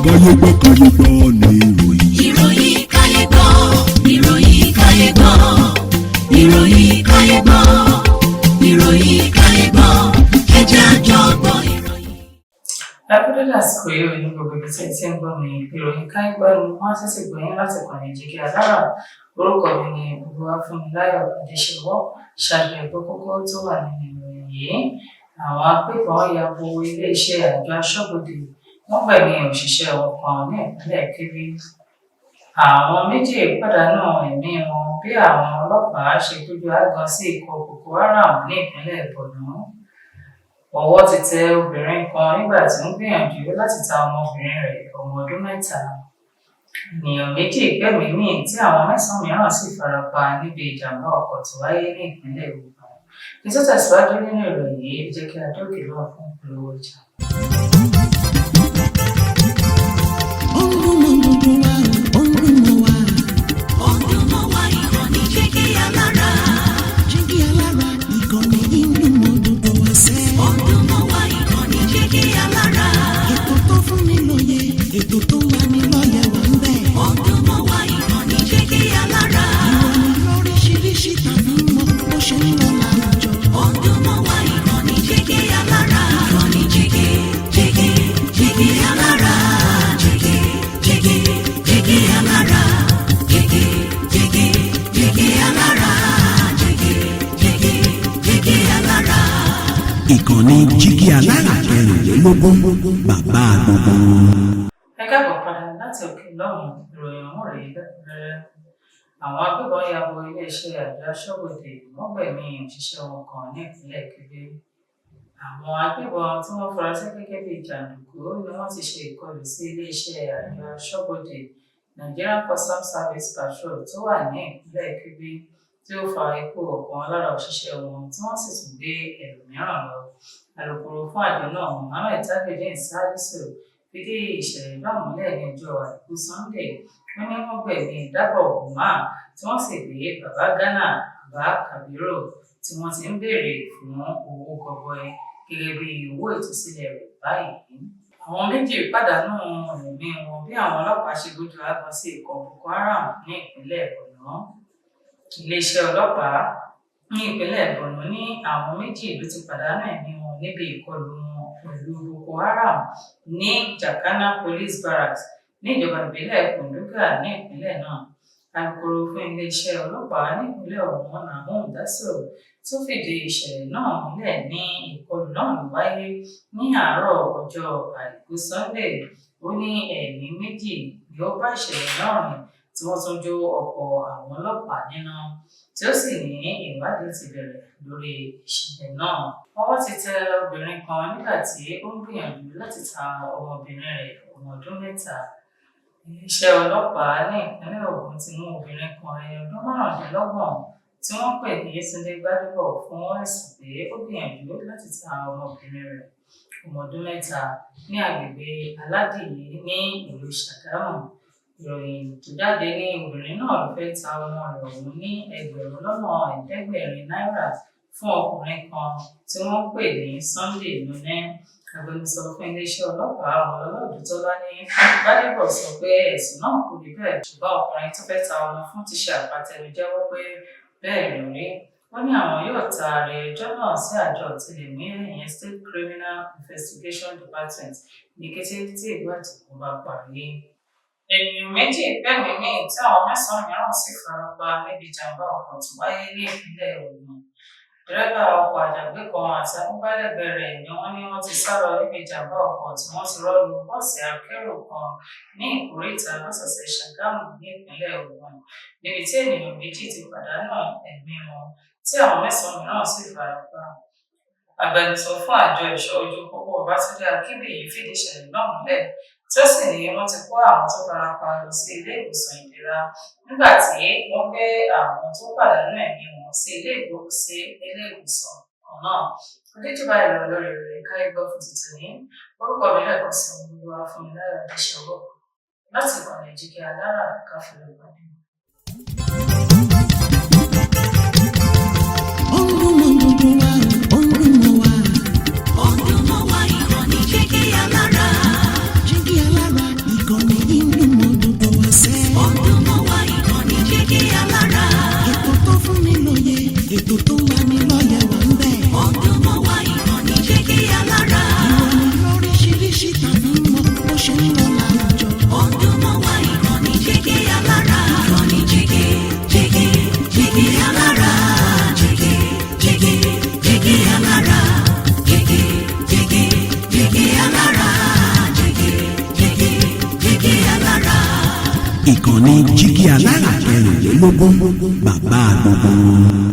káyé gbọ́ ní ìròyìn. ìròyìn káyé gbọ́, ìròyìn káyé gbọ́, ìròyìn káyé gbọ́, ìròyìn káyé gbọ́, ẹ jẹ́ a jọ gbọ́ ìròyìn. Lákòókò lásìkò ìròyìn gbogbo ibi tí ẹ ti ń gbọ́ mi, ìròyìn káyé gbọ́ ni wọ́n ṣẹ̀ṣẹ̀ gbọ́yìn láti kàn ní Jígí Alára. Orúkọ mi ni Olúwafúnmiláyọ̀ Adéṣewọ́. Ṣáájú ẹ̀gbọ́n kókó tó wà nínú ìròyìn yìí. Àwọn agbébọn ya bo iléeṣẹ́ àjọ aṣọ́bodè, wọ́n gbẹ̀mí òṣìṣẹ́ wọn kan ní ìpínlẹ̀ Kebbi. Àwọn méjì pàdánù ẹ̀mí wọn bí àwọn ọlọ́pàá ṣe gbójú aágan sí ikọ̀ Boko Haram ní ìpínlẹ̀ Borno. Ọwọ́ ti tẹ obìnrin kan nígbà tí ó ń gbìyànjú láti ta ọmọbìnrin rẹ̀ ọmọ ọdún 7. Ènìyàn méjì gbẹ̀mí mì tí àwọn 9 mìíràn sì farapa níbi ìjàmbá ọkọ̀ tó wáyé ní ìpínlẹ̀ Ògùn. Ètò tẹ̀síwájú nínú ìròyìn yìí, jẹ́ kí a dókè lọ fún ìpolówó ọjà. Jígí Alára. Jígí Alára, ìkànnì ìdùnmọ̀dùnmọ̀ wá sẹ́. Ọ̀dùnmọ̀wá ìkànnì Jígí Alára. Ètò tó fún ni lóye, ètò tó wà ní lọ́yẹ̀ wà ń bẹ̀. Ọ̀dùnmọ̀wá ìkànnì Jígí Alára. Ìròyìn lóríṣiríṣi tàbí mọ bó ṣe ń lọ láwùjọ. Ọ̀dùnmọ̀wá ìkànnì Jígí Alára. Ìkànnì Jígí Alára. Jígí Alára. Ìkànnì Jígí Alára 24 bàbá gbogbo. Ẹ káàbọ̀ padà láti òkè lọ́hùn. Ìròyìn ọ̀hún rèé lẹ́kùnrẹ́rẹ́. Àwọn agbébọn ya bo iléeṣẹ́ àjọ aṣọ́bodè, wọ́n gbẹ̀mí òṣìṣẹ́ wọn kan ní ìpínlẹ̀ Kebbi. Àwọn agbébọn tí wọ́n fura sí gẹ́gẹ́ bí jàǹdùkú ni wọ́n ti ṣe ìkọlù sí iléeṣẹ́ àjọ aṣọ́bodè Nigerian Customs Service Patrol tó wà ní ìpínlẹ̀ Kebbi, tí ó fa ikú ọ̀kan lára òṣìṣẹ́ wọn tí wọ́n sì tún gbé ẹlòmíràn lọ. Alukoro fún àjọ náà, Mohammed Tajudeen Salisu, fìdí ìṣẹ̀lẹ̀ náà múlẹ̀ ní ọjọ́ Àìkú Sunday. Wọ́n ní wọ́n gbẹ̀mí Dabo Umar tí wọ́n sì gbé Baba Gana Abba Kabiru tí wọ́n ti ń béèrè fún owó gọbọi gẹ́gẹ́ bí owó ìtúsílẹ̀ rẹ̀ báyìí. Àwọn méjì pàdánù ẹ̀mí wọn bí àwọn ọlọ́pàá ṣe gbójú aágan sí ikọ̀ Boko Haram ní ìpínlẹ̀ Borno. Iléeṣẹ́ ọlọ́pàá ní ìpínlẹ̀ Borno ní àwọn méjì ló ti pàdánù ẹ̀mí wọn níbi ìkọlù wọn pẹ̀lú Boko Haram ní Jakana Police Barracks ní ìjọba ìbílẹ̀ Kunduga ní ìpínlẹ̀ náà. Alukoro fún iléeṣẹ́ ọlọ́pàá ní ìpínlẹ̀ ọ̀hún, Nahum Daso, tó fìdí ìṣẹ̀lẹ̀ náà múlẹ̀ ní ìkọlù náà ló wáyé ní àárọ̀ ọjọ́ Àìkú Sunday. Ó ní ẹ̀mí méjì ni ó bá ìṣẹ̀lẹ̀ náà rìn tí wọ́n tún jó ọ̀pọ̀ àwọn ọlọ́pàá nínú, tí ó sì ní ìwádìí ti bẹ̀rẹ̀ lórí ìṣẹ̀lẹ̀ náà. Ọwọ́ ti tẹ obìnrin kan nígbà tí ó ń gbìyànjú láti ta ọmọbìnrin rẹ̀ ọmọ ọdún 7. Iléeṣẹ́ ọlọ́pàá ní ìpínlẹ̀ Ògùn ti mú obìnrin kan ẹni ọdún 25 tí wọ́n pè ní Yétúndé Gbádébọ̀ fún ẹ̀sùn pé ó gbìyànjú láti ta ọmọbìnrin rẹ̀ ọmọ ọdún 7 ní agbègbè Aládìyí ní ìlú Ṣàgámù. Ìròyìn tó jáde ní obìnrin náà ló fẹ́ ta ọmọ rẹ̀ ọ̀hún ní ẹgbẹ̀rún náírà fún ọkùnrin kan tí wọ́n pè ní Sunday Nune. Agbẹnusọ fún iléeṣẹ́ ọlọ́pàá Ọlọ́dúntọ́lá ní Gbádébọ̀ sọ pé ẹ̀sùn náà kò rí bẹ́ẹ̀, ṣùgbọ́n ọkùnrin tó fẹ́ ta ọmọ fún ti ṣe àpàtẹnujẹ́wọ́ pé bẹ́ẹ̀ ló rí. Wọ́n ní àwọn yóò taari ẹjọ́ náà sí àjọ ọ̀tẹlẹ̀múyẹ́ ìyẹn State Criminal Investigation Department ní kété tí ìwádìí kò bá parí. Ènìyàn méjì gbẹ̀mí mì tí àwọn 9 mìíràn sì farapa níbi ìjàmbá ọkọ̀ tó wáyé ní ìpínlẹ̀ Ògùn. Dírẹ́bà ọkọ̀ àjàgbé kan àti amúgbálẹ́gbẹ̀ẹ́ rẹ̀ ni wọ́n ní wọ́n ti sálọ níbi ìjàmbá ọkọ̀ tí wọ́n ti rọ́lu bọ́ọ̀sì akérò kan ní ìkóríta lọ́sọ̀ọ̀sẹ̀ Ṣàgámù ní ìpínlẹ̀ Ògùn, níbi tí ènìyàn méjì ti pàdánù ẹ̀mí wọn tí àwọn 9 mìíràn sì farapa. Agbẹnusọ fún àjọ ẹ̀ṣọ́ ojú pópó Babátúndé Akínbíyì fìdí ìṣẹ̀lẹ̀ náà múlẹ̀, tí ó sì ní wọ́n ti kó àwọn tó farapa lọ sí ilé ìwòsàn ìlera nígbà tí wọ́n gbé àwọn tó pàdánù ẹ̀mí wọn sí ilé ìgbókùsí ilé ìwòsàn kan náà. Adéjọba ìlọ lórí rẹ̀ káyé gbọ́ fún tuntun ní orúkọ mi lẹ́ẹ̀kan sí Olúwafúnmiláyọ̀ Adéṣewọ́ láti ìkànnì Jígí Alára káfíńlẹ̀ ìpàdé. Ọ̀dùnmọ̀wá ìkànnì Jígí Alára. Jígí Alára. jígí alára kẹrìnlélógún bàbá gbogbo.